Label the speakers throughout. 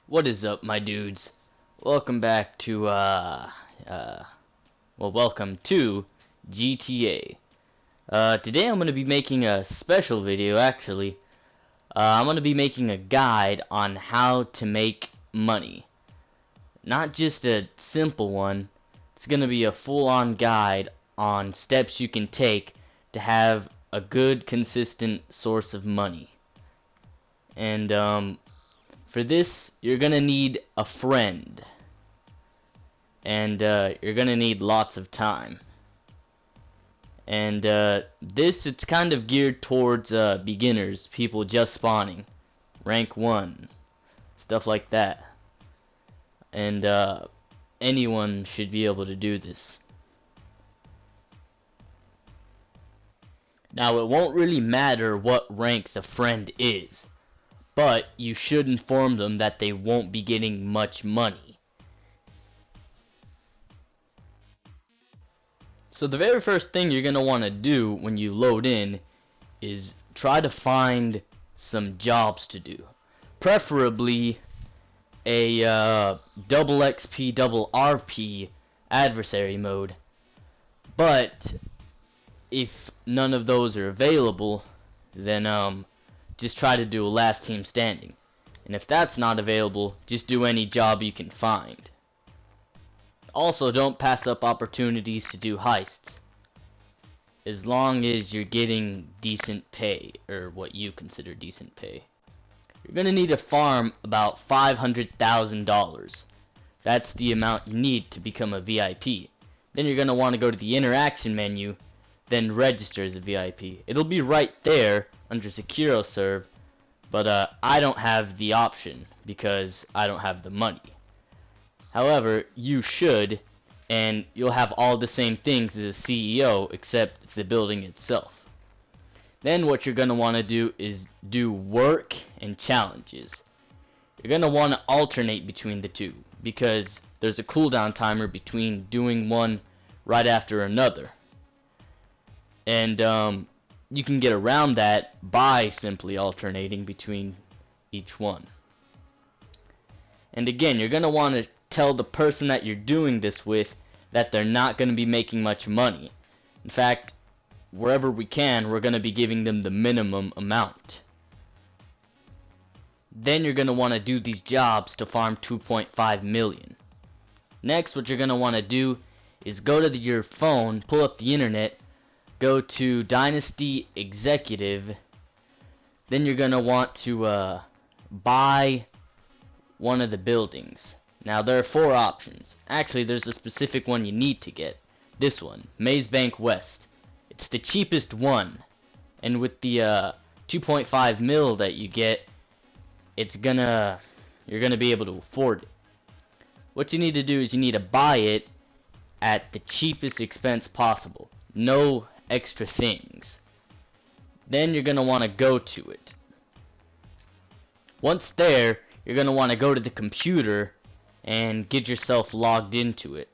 Speaker 1: What is up, my dudes? Welcome back to, welcome to GTA. Today I'm going to be making a special video, actually. I'm going to be making a guide on how to make money. Not just a simple one. It's going to be a full-on guide on steps you can take to have a good, consistent source of money. And, for this, you're gonna need a friend, and you're gonna need lots of time. And it's kind of geared towards beginners, people just spawning, rank 1, stuff like that. And anyone should be able to do this. Now, it won't really matter what rank the friend is, but you should inform them that they won't be getting much money. So the very first thing you're going to want to do when you load in is try to find some jobs to do. Preferably a double XP, double RP adversary mode. But if none of those are available, then just try to do a last team standing. And if that's not available, just do any job you can find. Also, don't pass up opportunities to do heists, as long as you're getting decent pay, or what you consider decent pay. You're gonna need to farm about $500,000. That's the amount you need to become a VIP. Then you're gonna want to go to the interaction menu, then register as a VIP. It'll be right there under SecuroServe, but I don't have the option because I don't have the money. However, you should, and you'll have all the same things as a CEO except the building itself. Then what you're going to want to do is do work and challenges. You're going to want to alternate between the two because there's a cooldown timer between doing one right after another. And you can get around that by simply alternating between each one. And again, you're going to want to tell the person that you're doing this with that they're not going to be making much money. In fact, wherever we can, we're going to be giving them the minimum amount. Then you're going to want to do these jobs to farm 2.5 million. Next, what you're going to want to do is go to your phone, pull up the internet, go to Dynasty Executive. Then you're gonna want to buy one of the buildings. Now there are 4 options. Actually, there's a specific one you need to get. This one, Maze Bank West. It's the cheapest one, and with the 2.5 mil that you get, you're gonna be able to afford it. What you need to do is you need to buy it at the cheapest expense possible. No extra things. Then you're going to want to go to it. Once there, you're going to want to go to the computer and get yourself logged into it.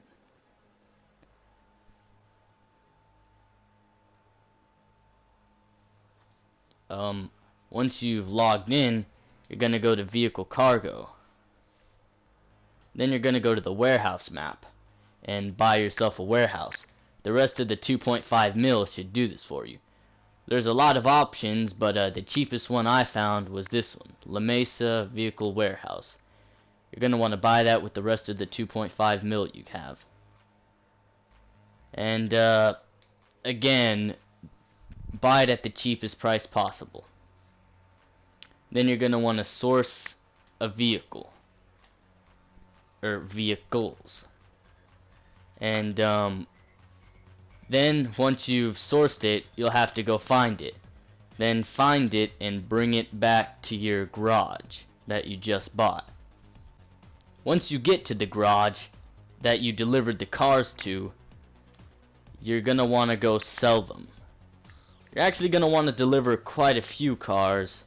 Speaker 1: Once you've logged in, you're going to go to vehicle cargo. Then you're going to go to the warehouse map and buy yourself a warehouse. The rest of the 2.5 mil should do this for you. There's a lot of options, but the cheapest one I found was this one, La Mesa Vehicle Warehouse. You're going to want to buy that with the rest of the 2.5 mil you have. And again, buy it at the cheapest price possible. Then you're going to want to source a vehicle, or vehicles. And then once you've sourced it, you'll have to go find it. Then find it and bring it back to your garage that you just bought. Once you get to the garage that you delivered the cars to, you're gonna want to go sell them. You're actually gonna want to deliver quite a few cars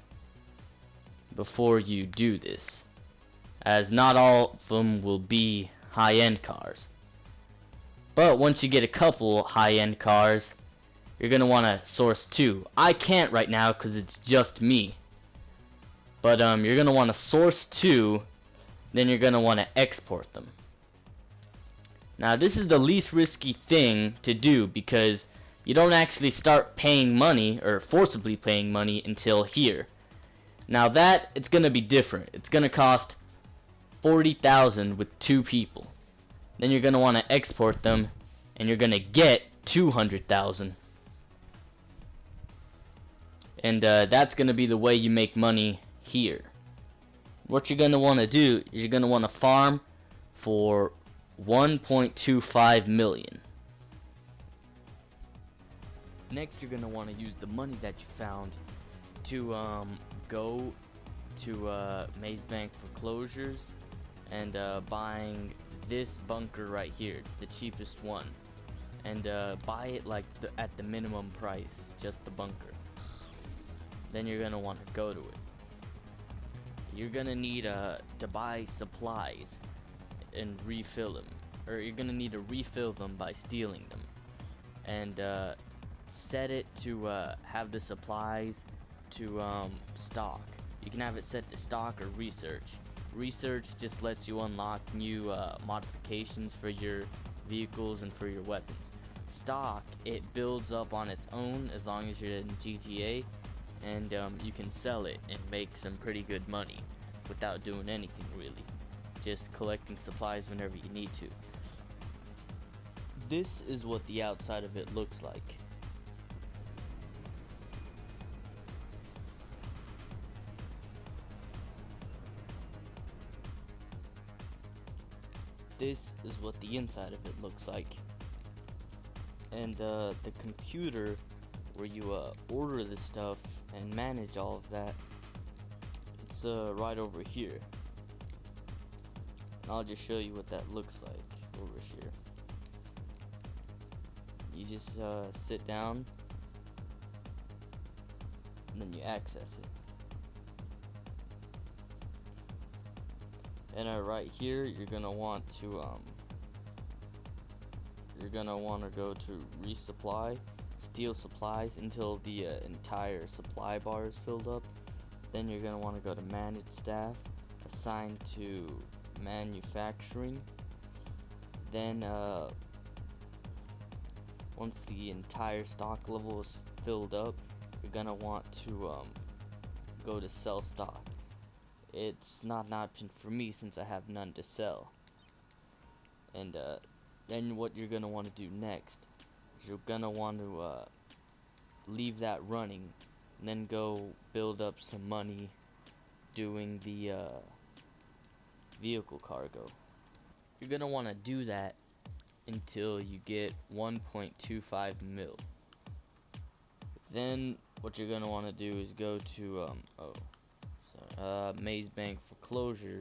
Speaker 1: before you do this, as not all of them will be high-end cars. But once you get a couple high-end cars, you're going to want to source 2. I can't right now because it's just me. But you're going to want to source 2 then you're gonna want to export them. Now this is the least risky thing to do because you don't actually start paying money or forcibly paying money until here. Now that it's gonna be different. It's gonna cost 40,000 with 2 people. Then you're gonna want to export them, and you're gonna get 200,000. And that's gonna be the way you make money here. What you're gonna want to do is you're gonna want to farm for 1.25 million. Next, you're gonna want to use the money that you found to go to Maze Bank foreclosures and buying this bunker right here. It's the cheapest one, and buy it like at the minimum price, just the bunker. Then you're gonna want to go to it. You're gonna need to buy supplies and refill them, or you're gonna need to refill them by stealing them, and set it to have the supplies to stock. You can have it set to stock or research. Research just lets you unlock new modifications for your vehicles and for your weapons. Stock, it builds up on its own as long as you're in GTA, and you can sell it and make some pretty good money without doing anything really, just collecting supplies whenever you need to. This is what the outside of it looks like. This is what the inside of it looks like. And the computer where you order the stuff and manage all of that, it's right over here. And I'll just show you what that looks like over here. You just sit down and then you access it. And right here, you're gonna want to go to resupply, steal supplies until the entire supply bar is filled up. Then you're gonna want to go to manage staff, assign to manufacturing. Then once the entire stock level is filled up, you're gonna want to go to sell stock. It's not an option for me since I have none to sell. And then what you're gonna want to do next is you're gonna want to leave that running and then go build up some money doing the vehicle cargo. You're gonna want to do that until you get 1.25 mil. Then what you're gonna want to do is go to Maze Bank foreclosure.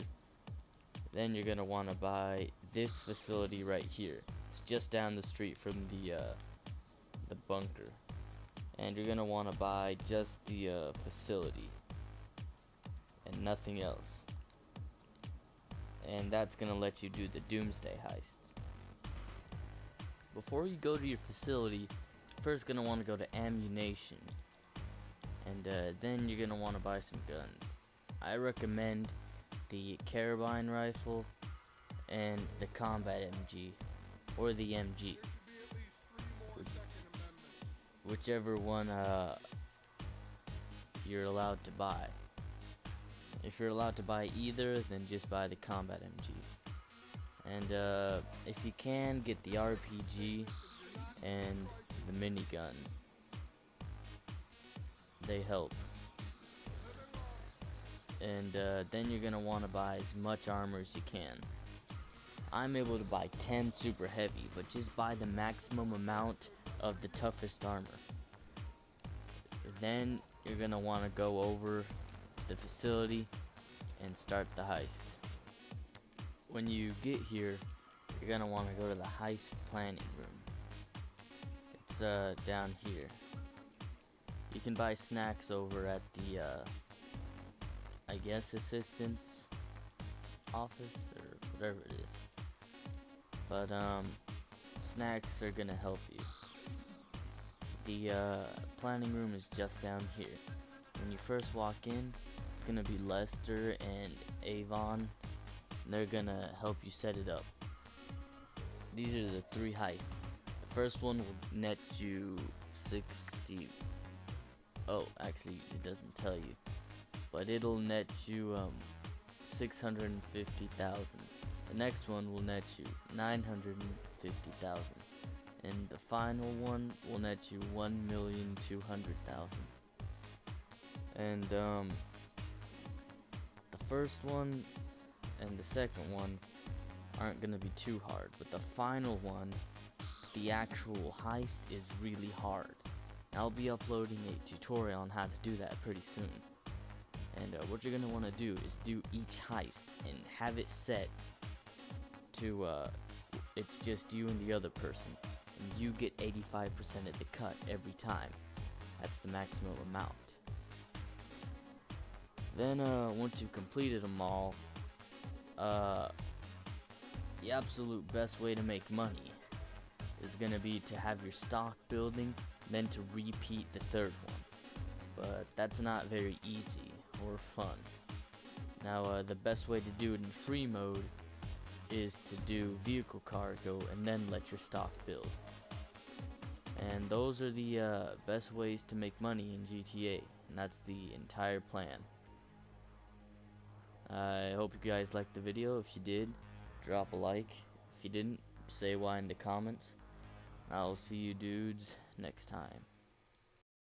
Speaker 1: Then you're gonna want to buy this facility right here. It's just down the street from the bunker, and you're gonna want to buy just the facility and nothing else. And that's gonna let you do the doomsday heists. Before you go to your facility, you're first gonna want to go to ammunition, and then you're gonna want to buy some guns. I recommend the carabine rifle and the combat MG, or the MG, whichever one you're allowed to buy. If you're allowed to buy either, then just buy the combat MG. And if you can, get the RPG and the minigun. They help. And then you're gonna want to buy as much armor as you can. I'm able to buy 10 super heavy, but just buy the maximum amount of the toughest armor. Then you're gonna want to go over to the facility and start the heist. When you get here, you're gonna want to go to the heist planning room. It's down here. You can buy snacks over at the I guess assistant's office or whatever it is. But snacks are gonna help you. The planning room is just down here. When you first walk in, it's gonna be Lester and Avon they're gonna help you set it up. These are the 3 heists. The first one will net you 60. Oh, actually, it doesn't tell you, but it'll net you 650,000. The next one will net you 950,000, and the final one will net you 1,200,000. And the first one and the second one aren't gonna be too hard, but the final one, the actual heist, is really hard. I'll be uploading a tutorial on how to do that pretty soon. And what you're gonna want to do is do each heist and have it set to it's just you and the other person, and you get 85% of the cut every time. That's the maximum amount. Then once you've completed them all, the absolute best way to make money is gonna be to have your stock building, then to repeat the third one. But that's not very easy or fun. Now the best way to do it in free mode is to do vehicle cargo and then let your stock build. And those are the best ways to make money in GTA, and that's the entire plan. I hope you guys liked the video. If you did, drop a like. If you didn't, say why in the comments. I'll see you dudes next time.